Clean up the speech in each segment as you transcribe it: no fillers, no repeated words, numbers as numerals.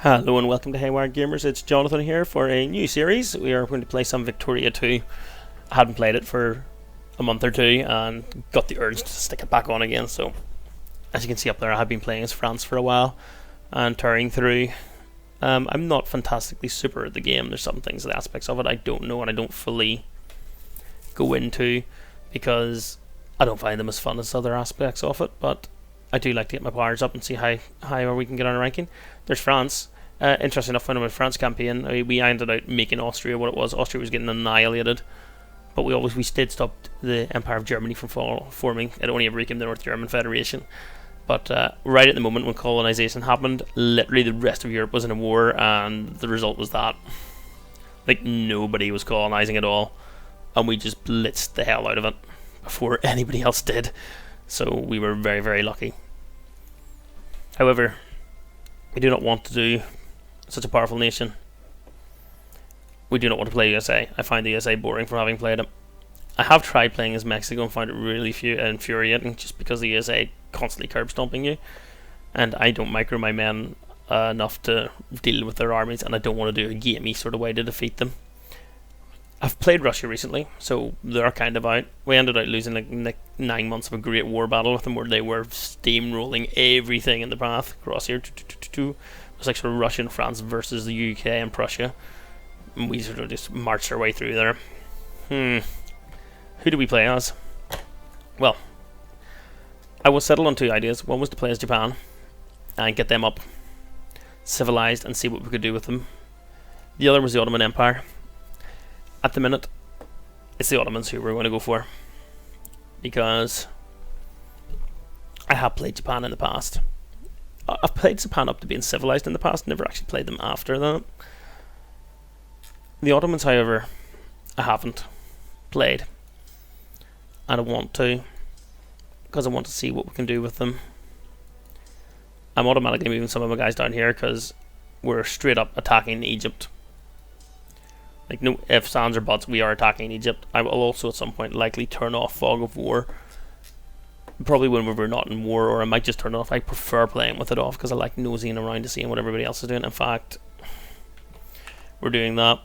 Hello and welcome to Haywire Gamers. It's Jonathan here for a new series. We are going to play some Victoria 2. I hadn't played it for a month or two and got the urge to stick it back on again. So, as you can see up there, I have been playing as France for a while and tearing through. I'm not fantastically super at the game. There's some things, the aspects of it I don't know and I don't fully go into because I don't find them as fun as other aspects of it. But I do like to get my powers up and see how high we can get on a ranking. There's France. Interesting enough, when I went France campaign, we ended up making Austria what it was. Austria was getting annihilated, but we did stop the Empire of Germany from forming. It only ever became the North German Federation. But right at the moment when colonization happened, literally the rest of Europe was in a war, and the result was that like nobody was colonizing at all, and we just blitzed the hell out of it before anybody else did. So we were very, very lucky. However, we do not want to do such a powerful nation. We do not want to play USA. I find the USA boring from having played it. I have tried playing as Mexico and found it really infuriating just because the USA constantly curb stomping you, and I don't micro my men enough to deal with their armies, and I don't want to do a gamey sort of way to defeat them. I've played Russia recently, so they're kind of out. We ended up losing like 9 months of a great war battle with them, where they were steamrolling everything in the path across here. It was like sort of Russia and France versus the UK and Prussia, and we sort of just marched our way through there. Who do we play as? Well, I was settled on two ideas. One was to play as Japan and get them up civilized and see what we could do with them. The other was the Ottoman Empire. At the minute, it's the Ottomans who we're going to go for, because I have played Japan in the past. I've played Japan up to being civilized in the past, never actually played them after that. The Ottomans, however, I haven't played, and I want to, because I want to see what we can do with them. I'm automatically moving some of my guys down here because we're straight up attacking Egypt. Like, no ifs, ands, or buts, we are attacking Egypt. I will also at some point likely turn off Fog of War. Probably when we're not in war, or I might just turn it off. I prefer playing with it off because I like nosying around to seeing what everybody else is doing. In fact, we're doing that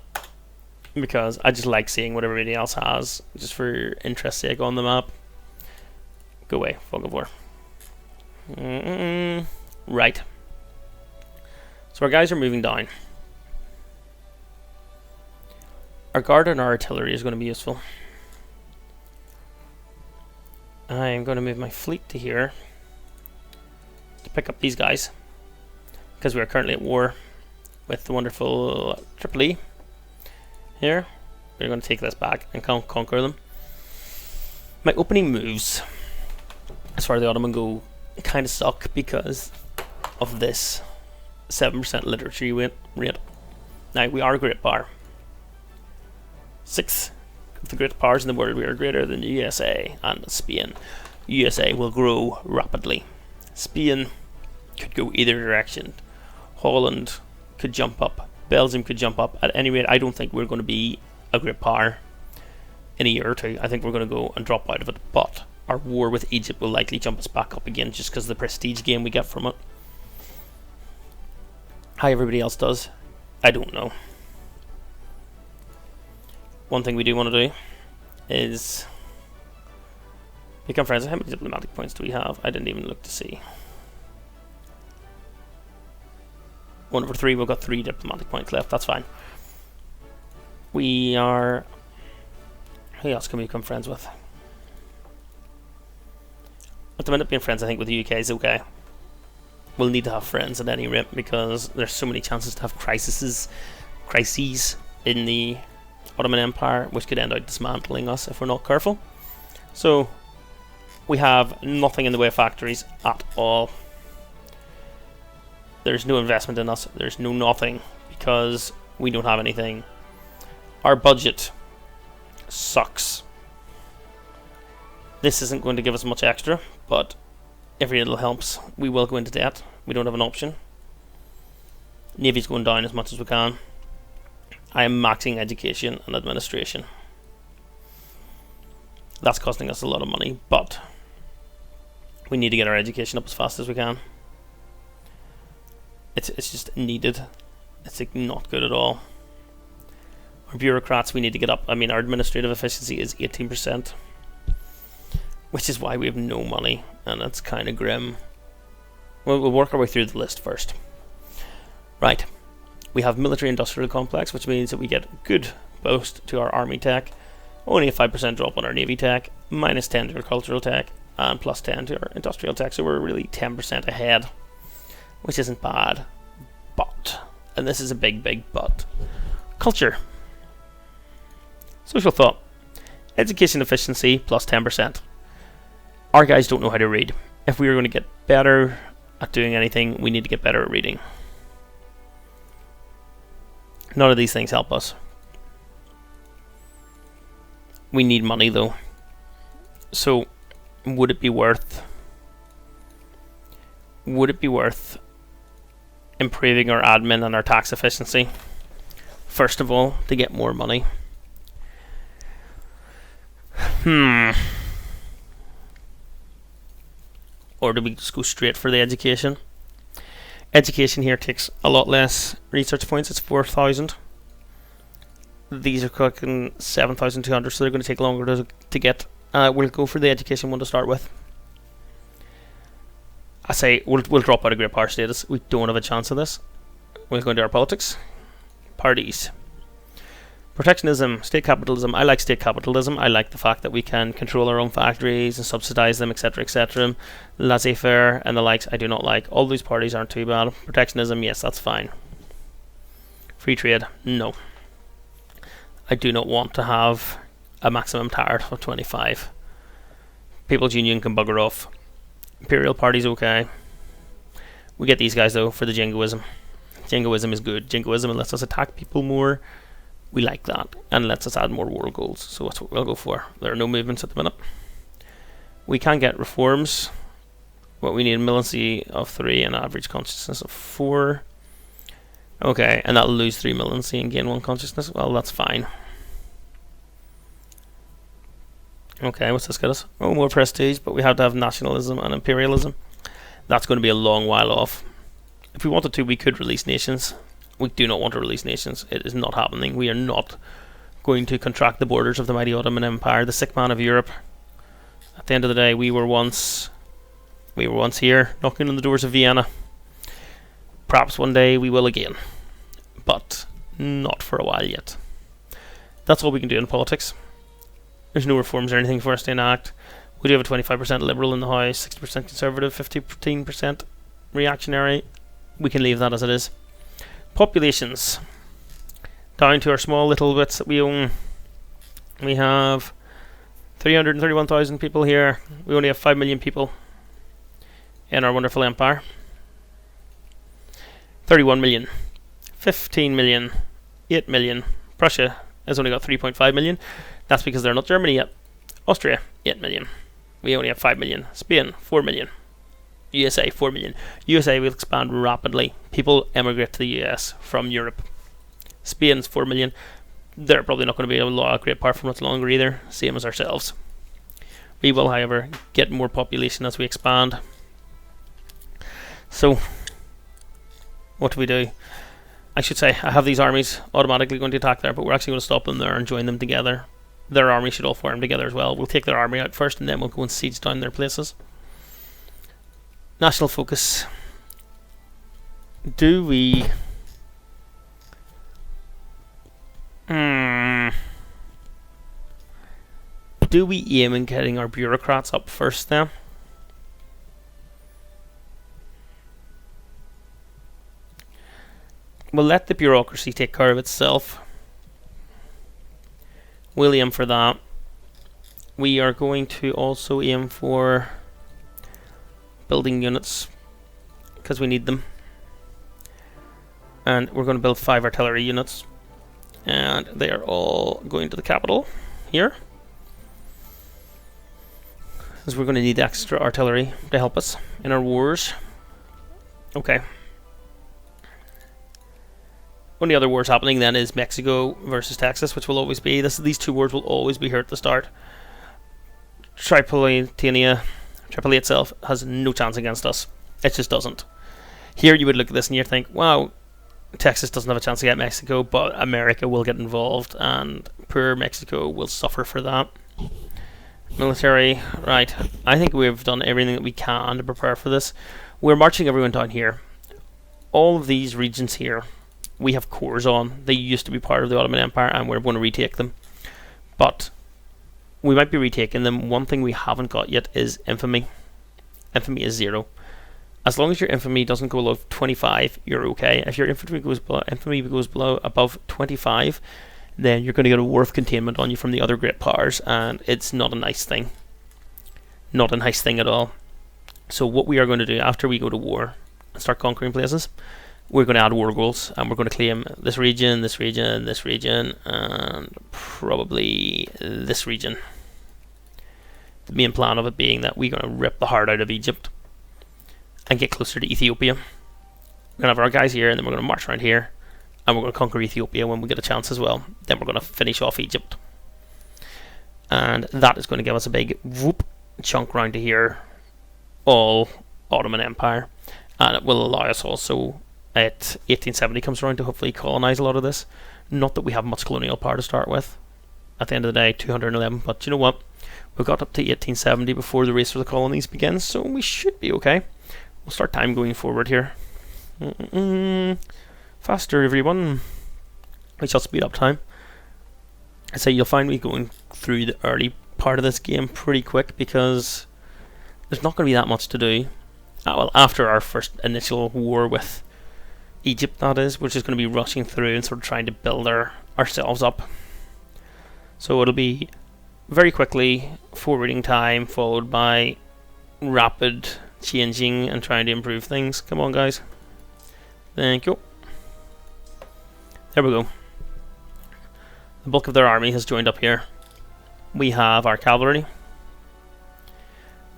because I just like seeing what everybody else has, just for interest's sake on the map. Go away, Fog of War. Right. So our guys are moving down. Our guard and our artillery is going to be useful. I'm going to move my fleet to here to pick up these guys, because we are currently at war with the wonderful Tripoli. Here, we're going to take this back and conquer them. My opening moves, as far as the Ottoman go, kind of suck because of this 7% literacy rate. Now, we are a great power. 6 of the great powers in the world, we are greater than the USA and Spain. USA will grow rapidly. Spain could go either direction. Holland could jump up. Belgium could jump up. At any rate, I don't think we're going to be a great power in a year or two. I think we're going to go and drop out of it. But our war with Egypt will likely jump us back up again, just because of the prestige gain we get from it. How everybody else does, I don't know. One thing we do want to do is become friends. How many diplomatic points do we have? I didn't even look to see. 1/3, we've got 3 diplomatic points left. That's fine. We are... Who else can we become friends with? At the minute, being friends, I think, with the UK is okay. We'll need to have friends at any rate, because there's so many chances to have crises in the Ottoman Empire, which could end up dismantling us if we're not careful. So we have nothing in the way of factories at all. There's no investment in us. There's no nothing, because we don't have anything. Our budget sucks. This isn't going to give us much extra, but every little helps. We will go into debt. We don't have an option. Navy's going down as much as we can. I am maxing education and administration. That's costing us a lot of money, but we need to get our education up as fast as we can. It's just needed. It's like not good at all. Our bureaucrats, we need to get up. I mean, our administrative efficiency is 18%, which is why we have no money, and that's kind of grim. Well, we'll work our way through the list first. Right, we have military industrial complex, which means that we get good boost to our army tech, only a 5% drop on our navy tech, minus 10 to our cultural tech, and plus 10 to our industrial tech, so we're really 10% ahead, which isn't bad. But, and this is a big but, culture. Social thought. Education efficiency plus 10%. Our guys don't know how to read. If we are going to get better at doing anything, we need to get better at reading. None of these things help us. We need money though. So, would it be worth improving our admin and our tax efficiency? First of all, to get more money. Or do we just go straight for the education? Education here takes a lot less research points. It's 4,000. These are cooking 7,200, so they're going to take longer to get. We'll go for the education one to start with. I say we'll drop out of great power status. We don't have a chance of this. We'll go into our politics. Parties. Protectionism, state capitalism. I like state capitalism. I like the fact that we can control our own factories and subsidize them, etc., etc. Laissez-faire and the likes, I do not like. All these parties aren't too bad. Protectionism, yes, that's fine. Free trade, no. I do not want to have a maximum tariff of 25. People's Union can bugger off. Imperial Party's okay. We get these guys though for the jingoism. Jingoism is good. Jingoism lets us attack people more. We like that, and lets us add more war goals, so that's what we'll go for. There are no movements at the minute. We can get reforms, but we need a militancy of 3 and average consciousness of 4. Okay, and that'll lose 3 militancy and gain 1 consciousness. Well, that's fine. Okay, what's this get us? Oh, more prestige, but we have to have nationalism and imperialism. That's going to be a long while off. If we wanted to, we could release nations. We do not want to release nations. It is not happening. We are not going to contract the borders of the mighty Ottoman Empire, the sick man of Europe. At the end of the day, we were once here, knocking on the doors of Vienna. Perhaps one day we will again, but not for a while yet. That's all we can do in politics. There's no reforms or anything for us to enact. We do have a 25% liberal in the House, 60% conservative, 15% reactionary. We can leave that as it is. Populations. Down to our small little bits that we own. We have 331,000 people here. We only have 5 million people in our wonderful empire. 31 million. 15 million. 8 million. Prussia has only got 3.5 million. That's because they're not Germany yet. Austria, 8 million. We only have 5 million. Spain, 4 million. USA, 4 million. USA will expand rapidly. People emigrate to the US from Europe. Spain's 4 million. They're probably not going to be able to operate apart from much longer either. Same as ourselves. We will, however, get more population as we expand. So, what do? I should say, I have these armies automatically going to attack there, but we're actually going to stop them there and join them together. Their army should all form together as well. We'll take their army out first and then we'll go and siege down their places. National focus. Do we... Do we aim in getting our bureaucrats up first then? We'll let the bureaucracy take care of itself. We'll aim for that. We are going to also aim for building units because we need them, and we're going to build 5 artillery units, and they are all going to the capital here, because we're going to need extra artillery to help us in our wars. Okay. Only other wars happening then is Mexico versus Texas, which will always be these 2 wars will always be here at the start. Tripoli itself has no chance against us. It just doesn't. Here you would look at this and you think, wow, Texas doesn't have a chance to get Mexico, but America will get involved, and poor Mexico will suffer for that. Military, right. I think we've done everything that we can to prepare for this. We're marching everyone down here. All of these regions here, we have cores on. They used to be part of the Ottoman Empire, and we're going to retake them. But we might be retaking them. One thing we haven't got yet is infamy. Infamy is 0. As long as your infamy doesn't go below 25, you're okay. If your infamy goes below above 25, then you're going to get a war of containment on you from the other great powers, and it's not a nice thing. Not a nice thing at all. So what we are going to do after we go to war and start conquering places, we're going to add war goals, and we're going to claim this region, this region, this region, and probably this region. The main plan of it being that we're going to rip the heart out of Egypt and get closer to Ethiopia. We're going to have our guys here, and then we're going to march around here, and we're going to conquer Ethiopia when we get a chance as well. Then we're going to finish off Egypt, and that is going to give us a big whoop chunk round to here, all Ottoman Empire, and it will allow us also at 1870 comes around to hopefully colonize a lot of this. Not that we have much colonial power to start with. At the end of the day, 211, but you know what? We've got up to 1870 before the race for the colonies begins, so we should be okay. We'll start time going forward here. Faster, everyone. We shall speed up time. I say you'll find me going through the early part of this game pretty quick, because there's not going to be that much to do. Well, after our first initial war with Egypt, that is, we're just going to be rushing through and sort of trying to build ourselves up. So it'll be very quickly forwarding time, followed by rapid changing and trying to improve things. Come on, guys. Thank you. There we go. The bulk of their army has joined up here. We have our cavalry.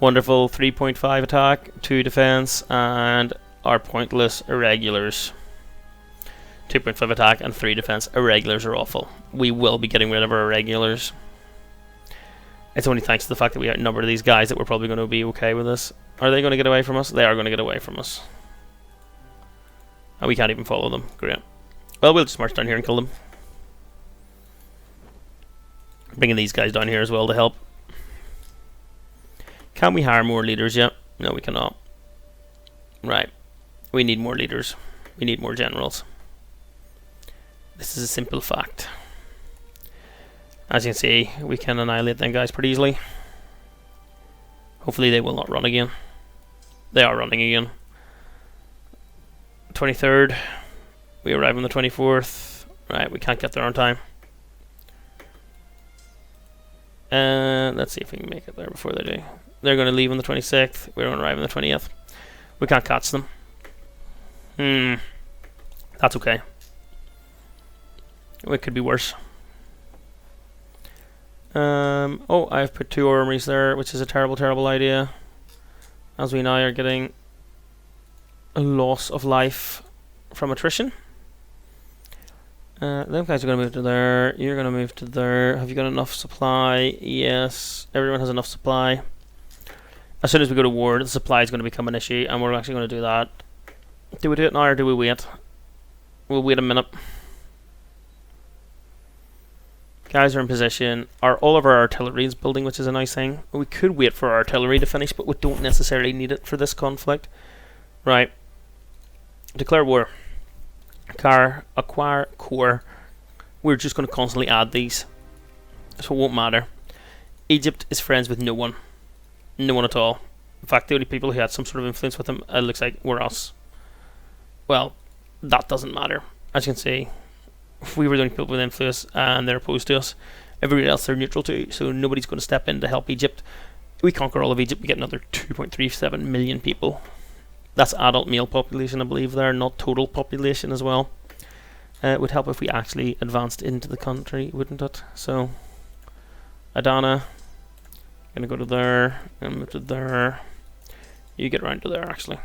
Wonderful 3.5 attack, 2 defense, and our pointless irregulars. 2.5 attack and 3 defense. Irregulars are awful. We will be getting rid of our irregulars. It's only thanks to the fact that we outnumber these guys that we're probably going to be okay with this. Are they going to get away from us? They are going to get away from us. And we can't even follow them. Great. Well, we'll just march down here and kill them. Bringing these guys down here as well to help. Can we hire more leaders yet? No, we cannot. Right. We need more leaders. We need more generals. This is a simple fact. As you can see, we can annihilate them guys pretty easily. Hopefully they will not run again. They are running again. 23rd. We arrive on the 24th. Right, we can't get there on time. Let's see if we can make it there before they do. They're going to leave on the 26th. We're going to arrive on the 20th. We can't catch them. That's okay. It could be worse. Oh, I've put 2 armies there, which is a terrible, terrible idea. As we now are getting a loss of life from attrition. Them guys are going to move to there. You're going to move to there. Have you got enough supply? Yes, everyone has enough supply. As soon as we go to war, the supply is going to become an issue, and we're actually going to do that. Do we do it now, or do we wait? We'll wait a minute. Guys are in position. All of our artillery is building, which is a nice thing. We could wait for our artillery to finish, but we don't necessarily need it for this conflict. Right. Declare war. Acquire core. We're just going to constantly add these, so it won't matter. Egypt is friends with no one. No one at all. In fact, the only people who had some sort of influence with them, it looks like, were us. Well, that doesn't matter. As you can see, we were the only people with influence, and they're opposed to us. Everybody else they're neutral to, so nobody's going to step in to help Egypt. We conquer all of Egypt, we get another 2.37 million people. That's adult male population, I believe there, not total population as well. It would help if we actually advanced into the country, wouldn't it? So, Adana, gonna go to there, and move to there. You get around to there, actually.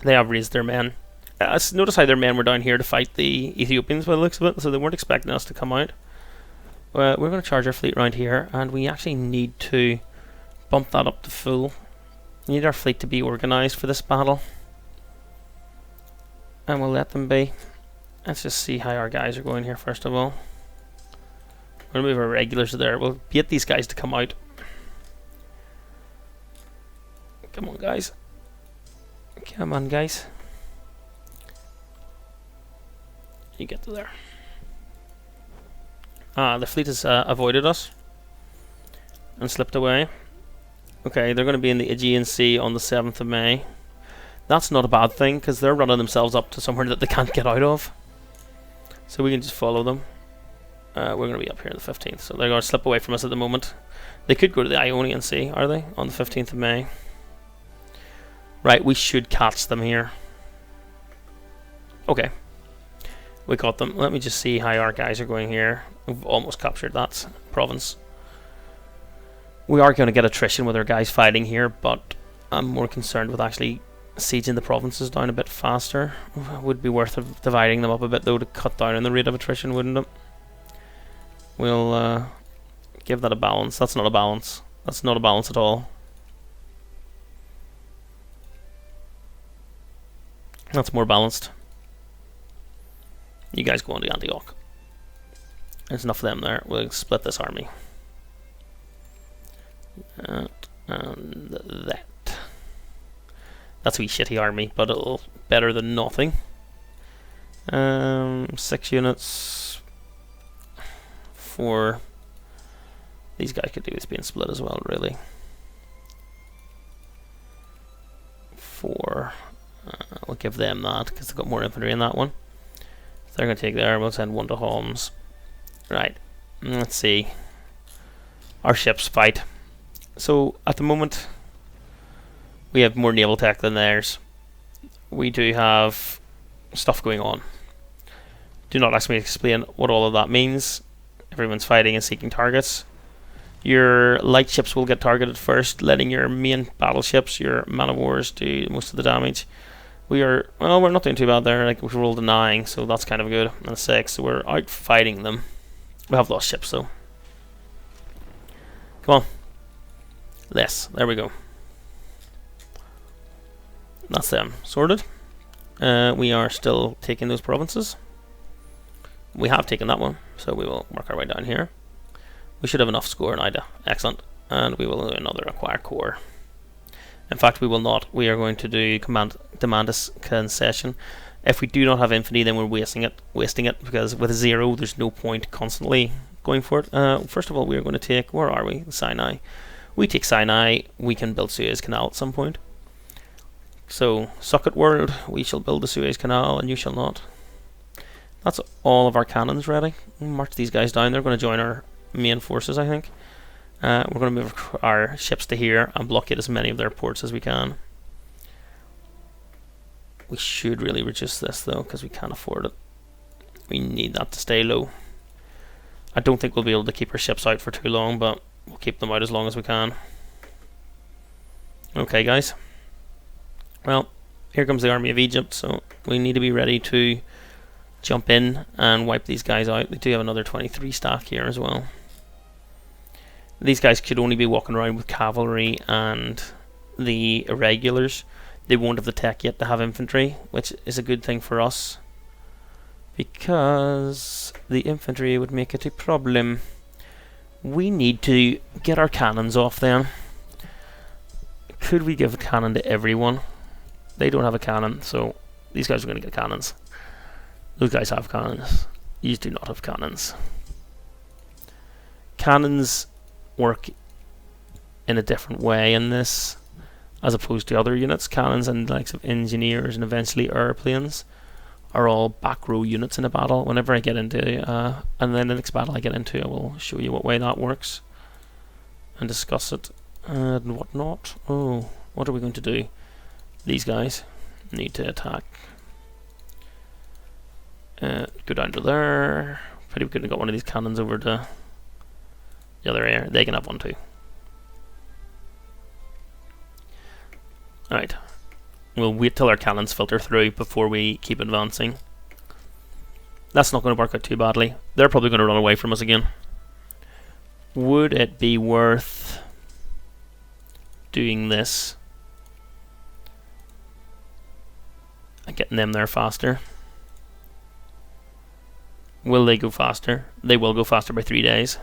They have raised their men. Notice how their men were down here to fight the Ethiopians by the looks of it, so they weren't expecting us to come out. We're going to charge our fleet around here, and we actually need to bump that up to full. We need our fleet to be organised for this battle. And we'll let them be. Let's just see how our guys are going here first of all. We're going to move our regulars there. We'll get these guys to come out. Come on, guys. Come on, guys. You get to there. The fleet has avoided us and slipped away. Okay, they're going to be in the Aegean Sea on the 7th of May. That's not a bad thing, because they're running themselves up to somewhere that they can't get out of. So we can just follow them. We're going to be up here on the 15th, so they're going to slip away from us at the moment. They could go to the Ionian Sea, are they? On the 15th of May. Right, we should catch them here. Okay. We got them. Let me just see how our guys are going here. We've almost captured that province. We are going to get attrition with our guys fighting here, but I'm more concerned with actually sieging the provinces down a bit faster. It would be worth dividing them up a bit though to cut down on the rate of attrition, wouldn't it? We'll give that a balance. That's not a balance. That's not a balance at all. That's more balanced. You guys go on to Antioch. There's enough of them there. We'll split this army. And that. That's a wee shitty army, but it'll better than nothing. 6 units. 4. These guys could do with being split as well, really. 4. We'll give them that because they've got more infantry in that one. So they're going to take there. We'll send 1 to Holmes. Right. Let's see. Our ships fight. So at the moment, we have more naval tech than theirs. We do have stuff going on. Do not ask me to explain what all of that means. Everyone's fighting and seeking targets. Your light ships will get targeted first, letting your main battleships, your man of wars, do most of the damage. We're not doing too bad there. Like, we rolled a 9, so that's kind of good, and a 6, so we're out fighting them. We have lost ships though. Come on. There we go. That's them sorted. We are still taking those provinces. We have taken that one, so we will work our way down here. We should have enough score in Ida. Excellent. And we will do another acquire core. In fact, we will not. We are going to do demand a concession. If we do not have infantry, then we're wasting it because with 0, there's no point constantly going for it. First of all, we are going to take, where are we? Sinai. We take Sinai. We can build Suez Canal at some point. So, suck it, world. We shall build the Suez Canal, and you shall not. That's all of our cannons ready. We'll march these guys down. They're going to join our main forces, I think. We're going to move our ships to here and blockade as many of their ports as we can. We should really reduce this though, because we can't afford it. We need that to stay low. I don't think we'll be able to keep our ships out for too long, but we'll keep them out as long as we can. Okay, guys. Well, here comes the army of Egypt, so we need to be ready to jump in and wipe these guys out. We do have another 23 stack here as well. These guys could only be walking around with cavalry and the irregulars. They won't have the tech yet to have infantry, which is a good thing for us, because the infantry would make it a problem. We need to get our cannons off then. Could we give a cannon to everyone? They don't have a cannon, so these guys are going to get cannons. Those guys have cannons. These do not have cannons. Cannons work in a different way in this as opposed to other units. Cannons and the likes of engineers and eventually airplanes are all back row units in a battle. Whenever I get into and then the next battle I get into, I will show you what way that works and discuss it and whatnot. Oh, what are we going to do? These guys need to attack. Go down to there. Pretty good to got one of these cannons over to the other area. They can have one too. Alright. We'll wait till our cannons filter through before we keep advancing. That's not going to work out too badly. They're probably going to run away from us again. Would it be worth doing this? and getting them there faster. Will they go faster? They will go faster by 3 days,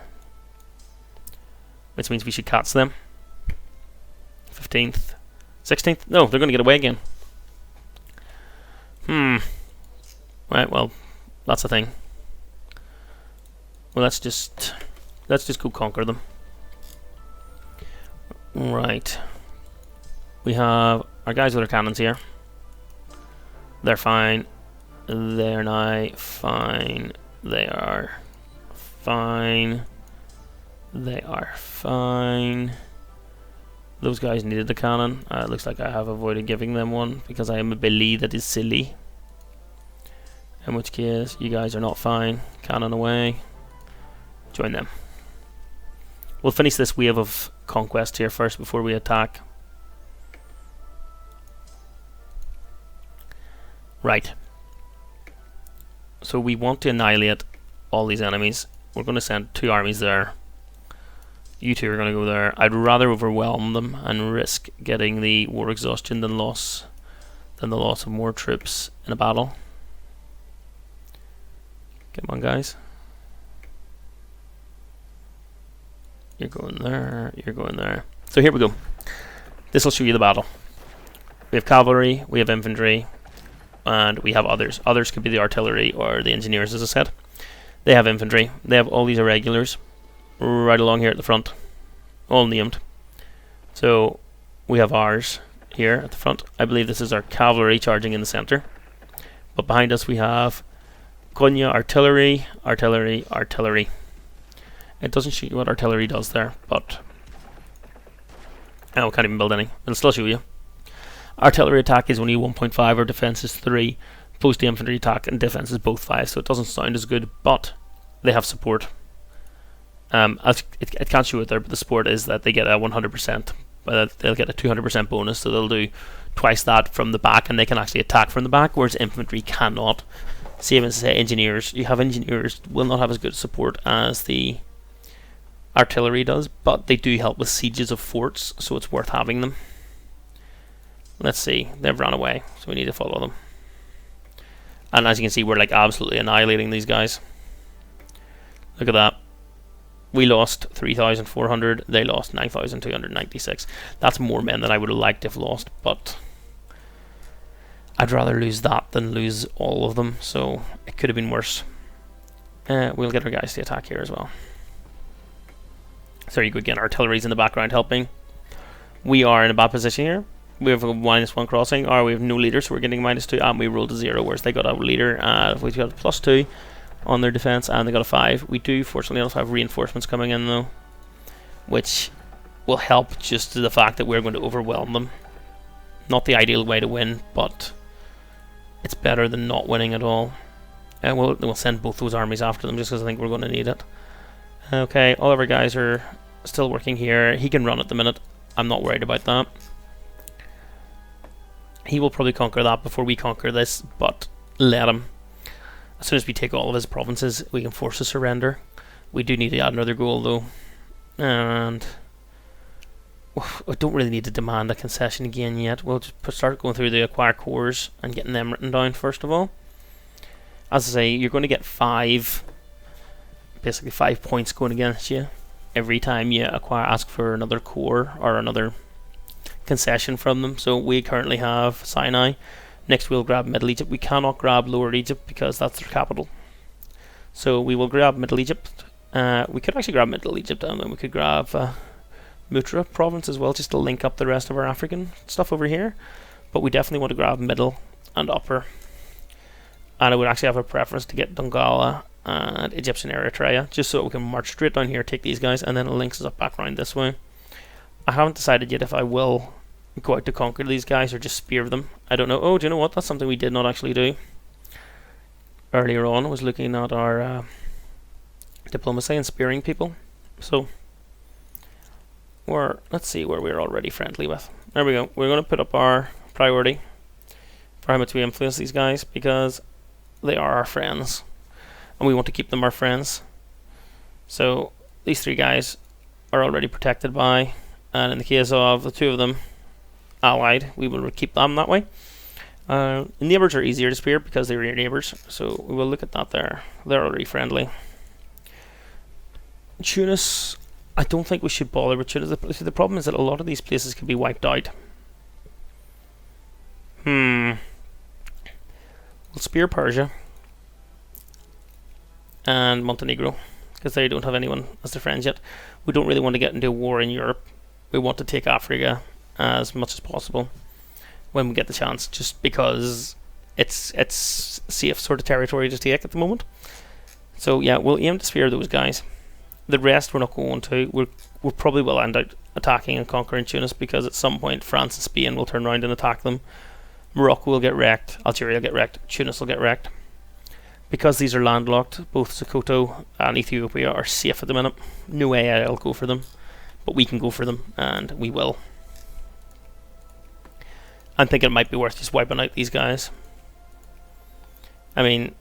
which means we should catch them. 15th, 16th. No, they're going to get away again. Right. Well, that's the thing. Well, let's just go conquer them. Right. We have our guys with their cannons here. They're fine. They're now fine. They are fine. They are fine. Those guys needed a cannon. It looks like I have avoided giving them one because I am a Billy that is silly. In which case, you guys are not fine. Cannon away. Join them. We'll finish this wave of conquest here first before we attack. Right. So we want to annihilate all these enemies. We're going to send 2 armies there. You 2 are going to go there. I'd rather overwhelm them and risk getting the war exhaustion than the loss of more troops in a battle. Come on, guys. You're going there. You're going there. So here we go. This will show you the battle. We have cavalry. We have infantry. And we have others. Others could be the artillery or the engineers, as I said. They have infantry. They have all these irregulars right along here at the front, all named. So we have ours here at the front. I believe this is our cavalry charging in the center. But behind us we have Konya artillery, artillery, artillery. It doesn't show you what artillery does there, but I can't even build any. It'll still show you. Artillery attack is only 1.5, or defense is 3. Opposed to infantry attack and defense is both 5, so it doesn't sound as good, but they have support. It can't show it there, but the support is that they get a 100%. They'll get a 200% bonus, so they'll do twice that from the back, and they can actually attack from the back, whereas infantry cannot. Same as say engineers. You have engineers will not have as good support as the artillery does, but they do help with sieges of forts, so it's worth having them. Let's see, they've run away, so we need to follow them. And as you can see, we're like absolutely annihilating these guys. Look at that. We lost 3,400, they lost 9,296. That's more men than I would have liked to have lost, but I'd rather lose that than lose all of them, so it could have been worse. We'll get our guys to attack here as well. So there you go again, artillery's in the background helping. We are in a bad position here. We have a -1 crossing, or we have no leader, so we're getting -2, and we rolled a 0, whereas they got a leader. We've got a +2 on their defense, and they got a 5. We do fortunately also have reinforcements coming in though, which will help just to the fact that we're going to overwhelm them. Not the ideal way to win, but it's better than not winning at all. And we'll send both those armies after them just because I think we're going to need it. Okay, all of our guys are still working here. He can run at the minute. I'm not worried about that. He will probably conquer that before we conquer this, but let him. As soon as we take all of his provinces, we can force a surrender. We do need to add another goal though, and I don't really need to demand a concession again yet. We'll just start going through the acquire cores and getting them written down first of all. As I say, you're going to get basically 5 points going against you every time you ask for another core or another concession from them. So we currently have Sinai. Next we'll grab Middle Egypt. We cannot grab Lower Egypt because that's their capital. So we will grab Middle Egypt. We could actually grab Middle Egypt, and then we could grab Mutra province as well, just to link up the rest of our African stuff over here. But we definitely want to grab Middle and Upper. And I would actually have a preference to get Dongola and Egyptian Eritrea, just so we can march straight down here, take these guys, and then it links us up back around this way. I haven't decided yet if I will go out to conquer these guys or just spear them. I don't know. Oh, do you know what? That's something we did not actually do. Earlier on, I was looking at our diplomacy and spearing people. So, let's see where we're already friendly with. There we go. We're going to put up our priority for how much we influence these guys, because they are our friends, and we want to keep them our friends. So, these 3 guys are already protected by, and in the case of the 2 of them allied, we will keep them that way. Neighbours are easier to spear because they're your neighbours, so we will look at that there. They're already friendly. Tunis, I don't think we should bother with Tunis. The problem is that a lot of these places can be wiped out. We'll spear Persia and Montenegro because they don't have anyone as their friends yet. We don't really want to get into a war in Europe. We want to take Africa as much as possible when we get the chance, just because it's safe sort of territory to take at the moment. So yeah, we'll aim to spear those guys. The rest we're not going to. We probably will end up attacking and conquering Tunis because at some point France and Spain will turn around and attack them. Morocco will get wrecked, Algeria will get wrecked, Tunis will get wrecked. Because these are landlocked, both Sokoto and Ethiopia are safe at the minute. No way I'll go for them, but we can go for them, and we will. I think it might be worth just wiping out these guys. I mean,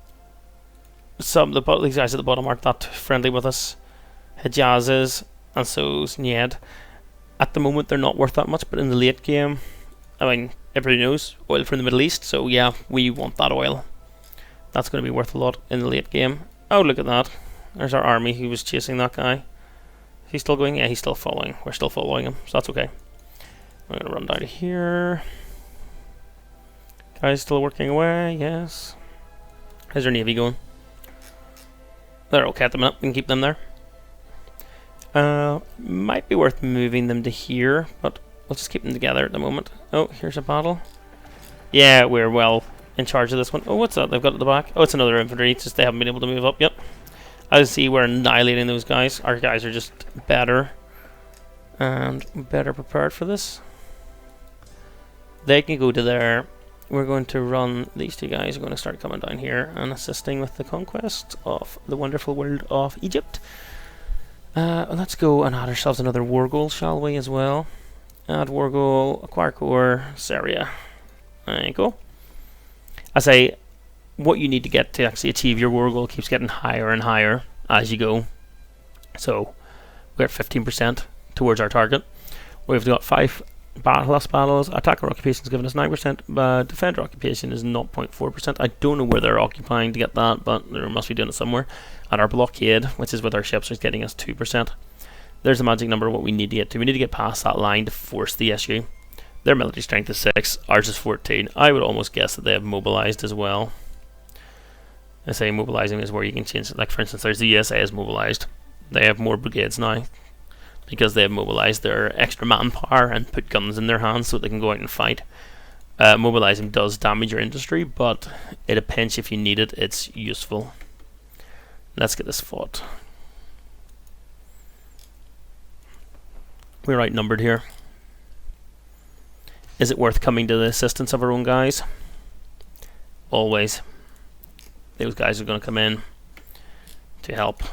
these guys at the bottom aren't that friendly with us. Hijaz is, and so's Nied. At the moment, they're not worth that much, but in the late game, I mean, everybody knows oil from the Middle East, so yeah, we want that oil. That's going to be worth a lot in the late game. Oh, look at that. There's our army who was chasing that guy. Is he still going? Yeah, he's still following. We're still following him, so that's okay. I'm going to run down to here. Guys still working away, yes. How's our navy going? They're okay at the minute, we can keep them there. Might be worth moving them to here, but we'll just keep them together at the moment. Oh, here's a battle. Yeah, we're well in charge of this one. Oh, what's that they've got at the back? Oh, it's another infantry, it's just they haven't been able to move up. Yep. As you see, we're annihilating those guys. Our guys are just better and better prepared for this. They can go to there. We're going to run, these two guys are going to start coming down here and assisting with the conquest of the wonderful world of Egypt. Let's go and add ourselves another war goal, shall we, as well. Add war goal, acquire core, Syria. There you go. I say, what you need to get to actually achieve your war goal keeps getting higher and higher as you go. So, we're at 15% towards our target. We've got 5 lost battles. Attacker occupation has given us 9%, but defender occupation is 0.4%. I don't know where they're occupying to get that, but they must be doing it somewhere. And our blockade, which is with our ships, is getting us 2%. There's the magic number of what we need to get to. We need to get past that line to force the issue. Their military strength is 6, ours is 14. I would almost guess that they have mobilized as well. I say mobilizing is where you can change it. Like for instance, there's the USA is mobilized. They have more brigades now because they have mobilized their extra manpower and put guns in their hands so they can go out and fight. Mobilizing does damage your industry, but at a pinch, if you need it, it's useful. Let's get this fought. We're outnumbered here. Is it worth coming to the assistance of our own guys? Always. Those guys are going to come in to help,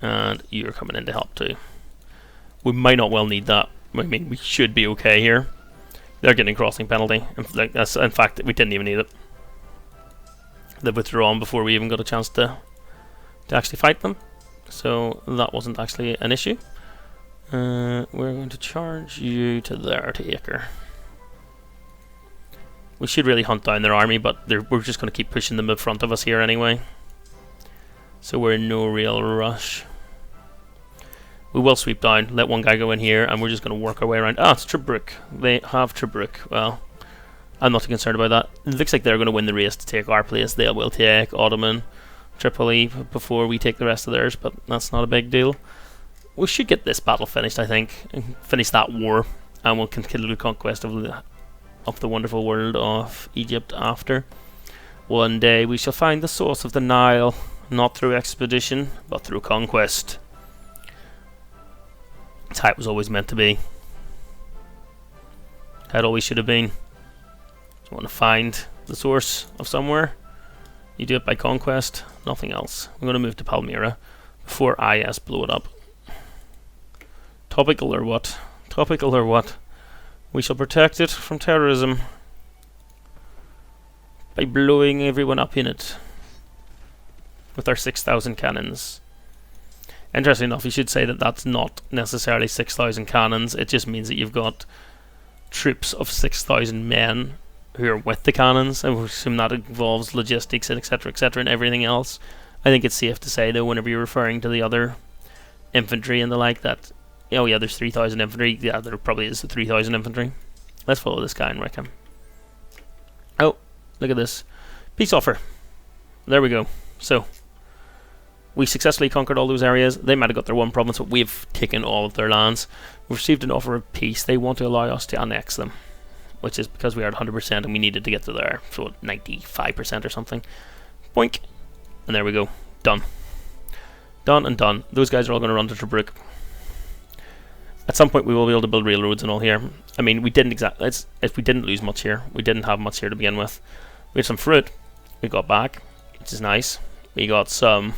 and you're coming in to help too. We might not well need that. I mean, we should be okay here. They're getting crossing penalty. In fact, we didn't even need it. They've withdrawn before we even got a chance to actually fight them. So that wasn't actually an issue. We're going to charge you to there, to Acre. We should really hunt down their army, but we're just going to keep pushing them in front of us here anyway. So we're in no real rush. We will sweep down, let one guy go in here, and we're just going to work our way around. Ah, it's Tobruk. They have Tobruk. Well, I'm not too concerned about that. It looks like they're going to win the race to take our place. They will take Ottoman, Tripoli before we take the rest of theirs, but that's not a big deal. We should get this battle finished, I think, and finish that war, and we'll continue the conquest of the wonderful world of Egypt after. One day we shall find the source of the Nile, not through expedition, but through conquest. That's how it was always meant to be. How it always should have been. You want to find the source of somewhere, you do it by conquest, nothing else. I'm going to move to Palmyra before IS blow it up. Topical or what? Topical or what? We shall protect it from terrorism by blowing everyone up in it with our 6,000 cannons. Interesting enough, you should say that that's not necessarily 6,000 cannons. It just means that you've got troops of 6,000 men who are with the cannons. I would assume that involves logistics and etc., and everything else. I think it's safe to say, though, whenever you're referring to the other infantry and the like, that, oh yeah, there's 3,000 infantry. Yeah, there probably is the 3,000 infantry. Let's follow this guy and wreck him. Oh, look at this. Peace offer. There we go. So, we successfully conquered all those areas. They might have got their one province, but we've taken all of their lands. We've received an offer of peace. They want to allow us to annex them, which is because we are at 100% and we needed to get to there, so 95% or something. Boink. And there we go. Done. Done and done. Those guys are all going to run to Tobruk. At some point we will be able to build railroads and all here. I mean, we didn't if we didn't lose much here. We didn't have much here to begin with. We had some fruit we got back, which is nice. We got some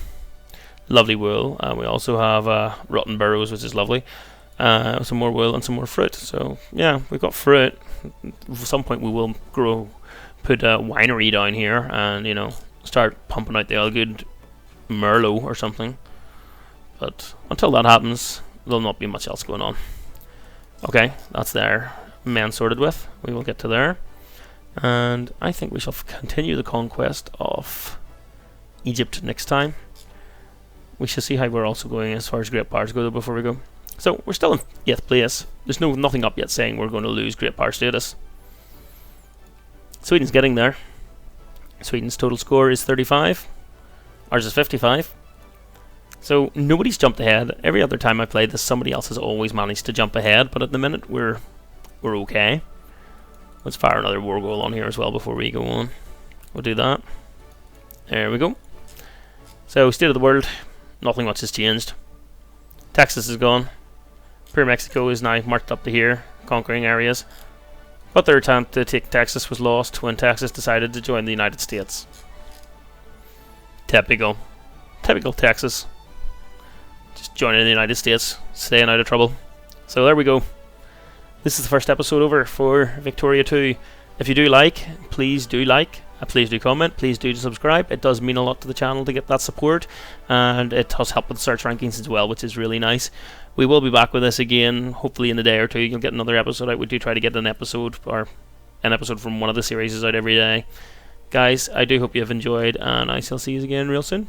lovely wool, and we also have rotten burrows, which is lovely. Some more wool and some more fruit. So yeah, we've got fruit. At some point we will put a winery down here, and you know, start pumping out the all good Merlot or something. But until that happens, there'll not be much else going on. Okay, that's their men sorted with. We will get to there, and I think we shall continue the conquest of Egypt next time. We shall see how we're also going as far as great powers go, though, before we go. So we're still in 8th place. There's nothing up yet saying we're going to lose great power status. Sweden's getting there. Sweden's total score is 35. Ours is 55. So nobody's jumped ahead. Every other time I played this, somebody else has always managed to jump ahead, but at the minute we're okay. Let's fire another war goal on here as well before we go on. We'll do that. There we go. So, state of the world, nothing much has changed. Texas is gone. Pure Mexico is now marched up to here, conquering areas. But their attempt to take Texas was lost when Texas decided to join the United States. Typical. Typical Texas. Just joining the United States, staying out of trouble. So there we go. This is the first episode over for Victoria 2. If you do like, please do like. Please do comment, please do subscribe. It does mean a lot to the channel to get that support, and it does help with search rankings as well, which is really nice. We will be back with this again, hopefully in a day or two. You'll get another episode out. We do try to get an episode from one of the series out every day. Guys, I do hope you have enjoyed, and I shall see you again real soon.